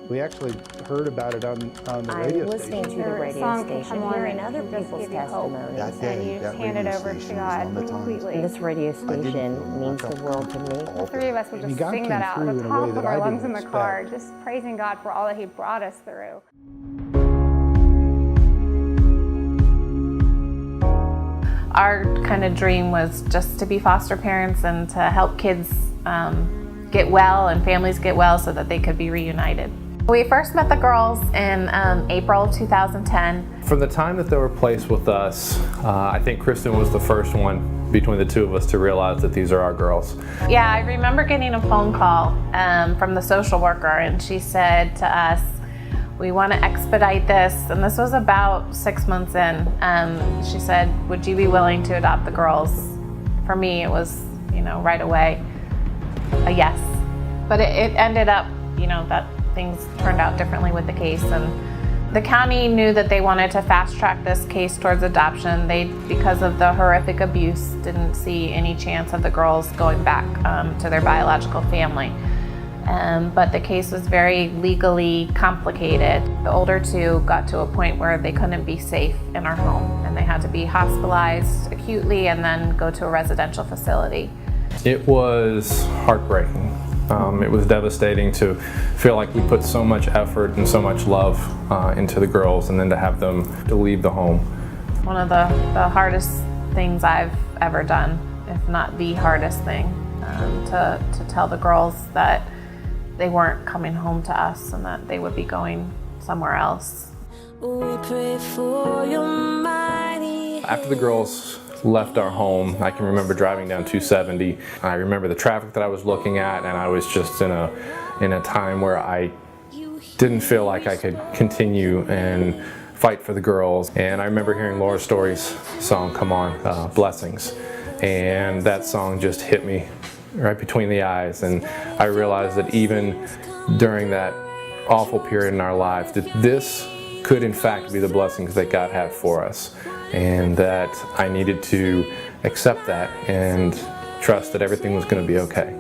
We actually heard about it on the I'm radio listening station. to the radio station, hearing other and just people's give you hope. testimonies. That day, And you that just hand it radio over to station was God one of the times completely. This radio station means the world to me. The three of us would I mean, just God sing came that out at through the in a way top that of our I lungs in didn't the car, expect. just praising God for all that He brought us through. Our kind of dream was just to be foster parents and to help kids get well and families get well so that they could be reunited. We first met the girls in April of 2010. From the time that they were placed with us, I think Kristen was the first one between the two of us to realize that these are our girls. Yeah, I remember getting a phone call from the social worker, and she said to us, "We want to expedite this," and this was about 6 months in. She said, "Would you be willing to adopt the girls?" For me, it was, right away, a yes. But it ended up, that things turned out differently with the case, and the county knew that they wanted to fast track this case towards adoption. They, because of the horrific abuse, didn't see any chance of the girls going back to their biological family. But the case was very legally complicated. The older two got to a point where they couldn't be safe in our home, and they had to be hospitalized acutely and then go to a residential facility. It was heartbreaking. It was devastating to feel like we put so much effort and so much love into the girls, and then to have them to leave the home. One of the hardest things I've ever done, if not the hardest thing, to tell the girls that they weren't coming home to us and that they would be going somewhere else. We pray for your mighty. After the girls left our home, I can remember driving down 270. I remember the traffic that I was looking at, and I was just in a time where I didn't feel like I could continue and fight for the girls. And I remember hearing Laura Story's song come on, Blessings, and that song just hit me right between the eyes, and I realized that even during that awful period in our lives, that this could in fact be the blessings that God had for us, and that I needed to accept that and trust that everything was going to be okay.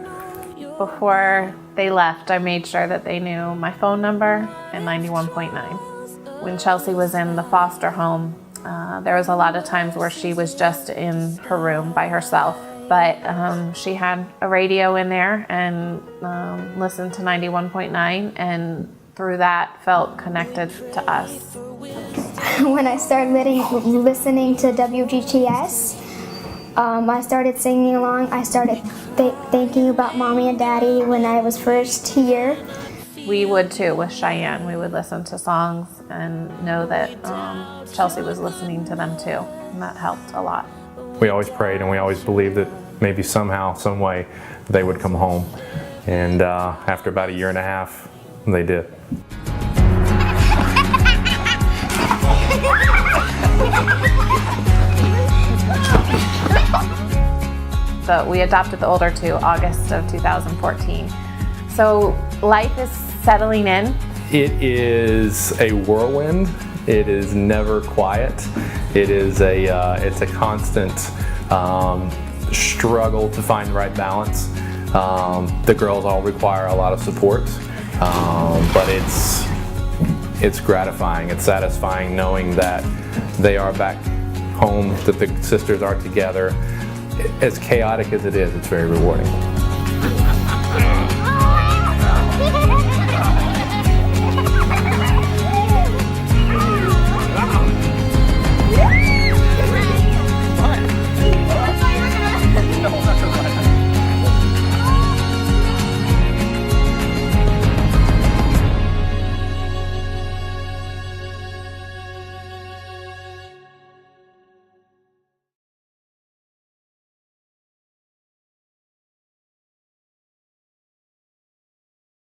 Before they left, I made sure that they knew my phone number and 91.9. When Chelsea was in the foster home, there was a lot of times where she was just in her room by herself. But she had a radio in there and listened to 91.9, and through that felt connected to us. When I started listening to WGTS, I started singing along. I started thinking about Mommy and Daddy when I was first here. We would too with Cheyenne. We would listen to songs and know that Chelsea was listening to them too, and that helped a lot. We always prayed, and we always believed that maybe somehow, some way, they would come home. And after about 1.5 years, they did. But we adopted the older two August of 2014. So life is settling in. It is a whirlwind. It is never quiet. It is it's a constant struggle to find the right balance. The girls all require a lot of support, but it's gratifying. It's satisfying knowing that they are back home, that the sisters are together. As chaotic as it is, it's very rewarding.